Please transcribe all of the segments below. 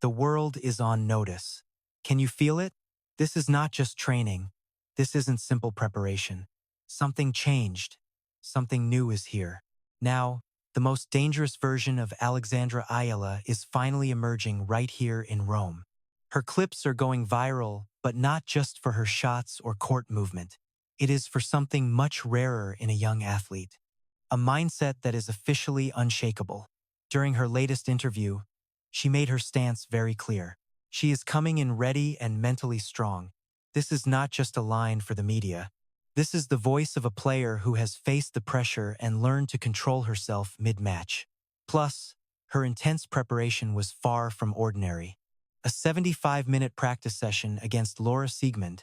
The world is on notice. Can you feel it? This is not just training. This isn't simple preparation. Something changed. Something new is here. Now, the most dangerous version of Alexandra Eala is finally emerging right here in Rome. Her clips are going viral, but not just for her shots or court movement. It is for something much rarer in a young athlete. A mindset that is officially unshakable. During her latest interview, she made her stance very clear. She is coming in ready and mentally strong. This is not just a line for the media. This is the voice of a player who has faced the pressure and learned to control herself mid-match. Plus, her intense preparation was far from ordinary. A 75-minute practice session against Laura Siegemund,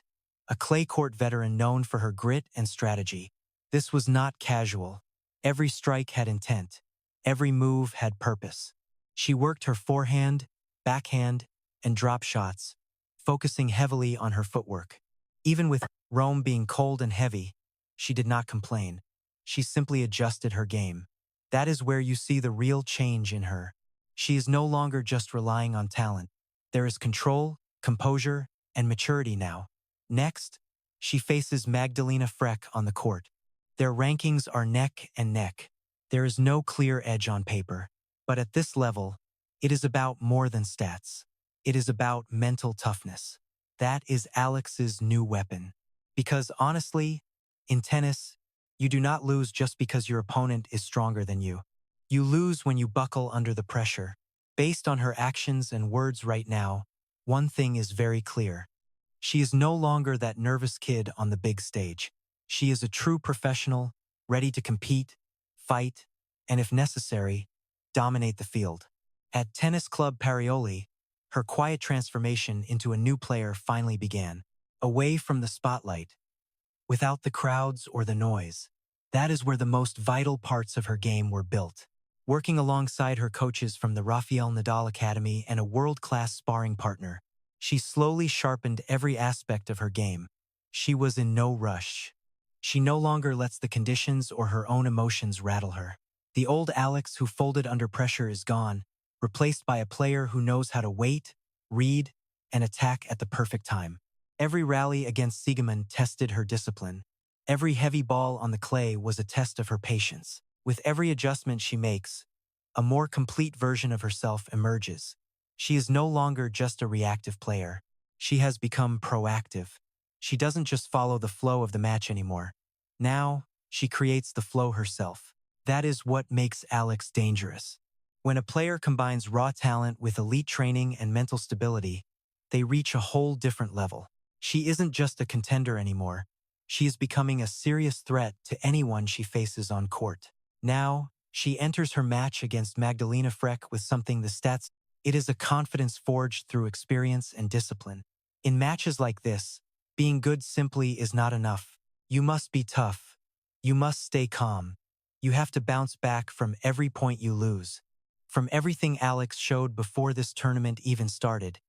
a clay court veteran known for her grit and strategy. This was not casual. Every strike had intent. Every move had purpose. She worked her forehand, backhand, and drop shots, focusing heavily on her footwork. Even with Rome being cold and heavy, she did not complain. She simply adjusted her game. That is where you see the real change in her. She is no longer just relying on talent. There is control, composure, and maturity now. Next, she faces Magdalena Frech on the court. Their rankings are neck and neck. There is no clear edge on paper. But at this level, it is about more than stats. It is about mental toughness. That is Alex's new weapon. Because honestly, in tennis, you do not lose just because your opponent is stronger than you. You lose when you buckle under the pressure. Based on her actions and words right now, one thing is very clear. She is no longer that nervous kid on the big stage. She is a true professional, ready to compete, fight, and if necessary, dominate the field. At Tennis Club Parioli, her quiet transformation into a new player finally began, away from the spotlight, without the crowds or the noise. That is where the most vital parts of her game were built. Working alongside her coaches from the Rafael Nadal Academy and a world-class sparring partner, she slowly sharpened every aspect of her game. She was in no rush. She no longer lets the conditions or her own emotions rattle her. The old Alex who folded under pressure is gone, replaced by a player who knows how to wait, read, and attack at the perfect time. Every rally against Siegemund tested her discipline. Every heavy ball on the clay was a test of her patience. With every adjustment she makes, a more complete version of herself emerges. She is no longer just a reactive player. She has become proactive. She doesn't just follow the flow of the match anymore. Now, she creates the flow herself. That is what makes Alex dangerous. When a player combines raw talent with elite training and mental stability, they reach a whole different level. She isn't just a contender anymore. She is becoming a serious threat to anyone she faces on court. Now, she enters her match against Magdalena Frech with something the stats. It is a confidence forged through experience and discipline. In matches like this, being good simply is not enough. You must be tough. You must stay calm. You have to bounce back from every point you lose. From everything Alex showed before this tournament even started,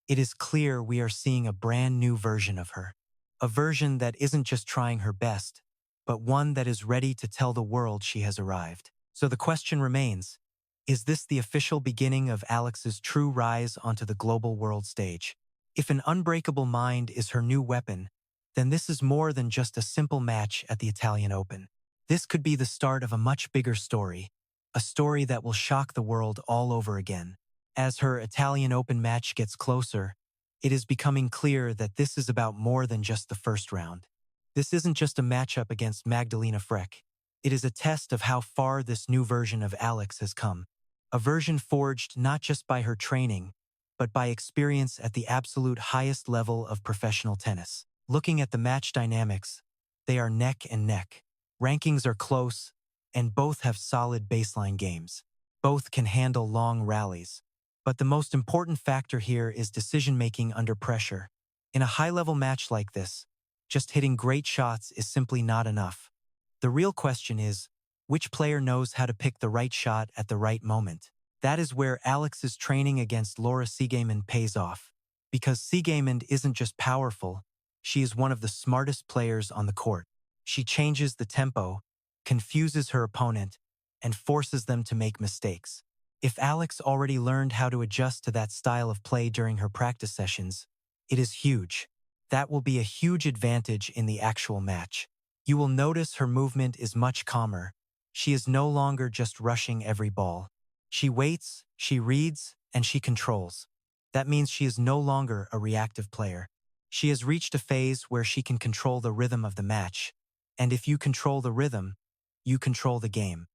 it is clear we are seeing a brand new version of her. A version that isn't just trying her best, but one that is ready to tell the world she has arrived. So the question remains, is this the official beginning of Alex's true rise onto the global world stage? If an unbreakable mind is her new weapon, then this is more than just a simple match at the Italian Open. This could be the start of a much bigger story, a story that will shock the world all over again. As her Italian Open match gets closer, it is becoming clear that this is about more than just the first round. This isn't just a matchup against Magdalena Frech. It is a test of how far this new version of Alex has come. A version forged not just by her training, but by experience at the absolute highest level of professional tennis. Looking at the match dynamics, they are neck and neck. Rankings are close, and both have solid baseline games. Both can handle long rallies. But the most important factor here is decision-making under pressure. In a high-level match like this, just hitting great shots is simply not enough. The real question is, which player knows how to pick the right shot at the right moment? That is where Alex's training against Laura Siegemund pays off. Because Siegemund isn't just powerful, she is one of the smartest players on the court. She changes the tempo, confuses her opponent, and forces them to make mistakes. If Alex already learned how to adjust to that style of play during her practice sessions, it is huge. That will be a huge advantage in the actual match. You will notice her movement is much calmer. She is no longer just rushing every ball. She waits, she reads, and she controls. That means she is no longer a reactive player. She has reached a phase where she can control the rhythm of the match. And if you control the rhythm, you control the game.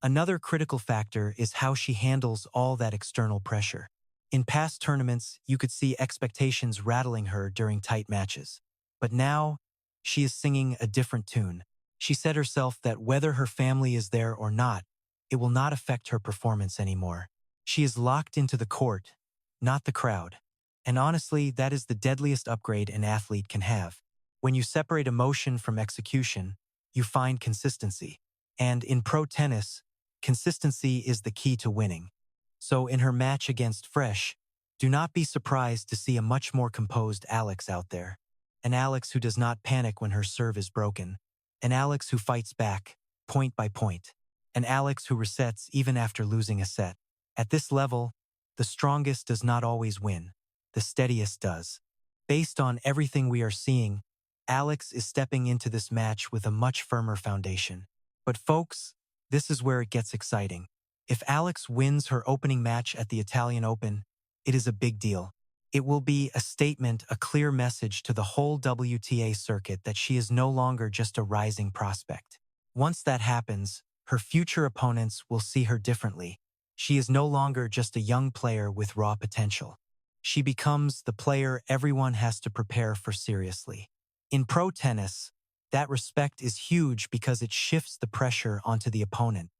Another critical factor is how she handles all that external pressure. In past tournaments, you could see expectations rattling her during tight matches. But now, she is singing a different tune. She said herself that whether her family is there or not, it will not affect her performance anymore. She is locked into the court, not the crowd. And honestly, that is the deadliest upgrade an athlete can have. When you separate emotion from execution, you find consistency. And in pro tennis, consistency is the key to winning. So in her match against Frech, do not be surprised to see a much more composed Alex out there. An Alex who does not panic when her serve is broken. An Alex who fights back, point by point. An Alex who resets even after losing a set. At this level, the strongest does not always win. The steadiest does. Based on everything we are seeing, Alex is stepping into this match with a much firmer foundation. But folks, this is where it gets exciting. If Alex wins her opening match at the Italian Open, it is a big deal. It will be a statement, a clear message to the whole WTA circuit that she is no longer just a rising prospect. Once that happens, her future opponents will see her differently. She is no longer just a young player with raw potential. She becomes the player everyone has to prepare for seriously. In pro tennis, that respect is huge because it shifts the pressure onto the opponent.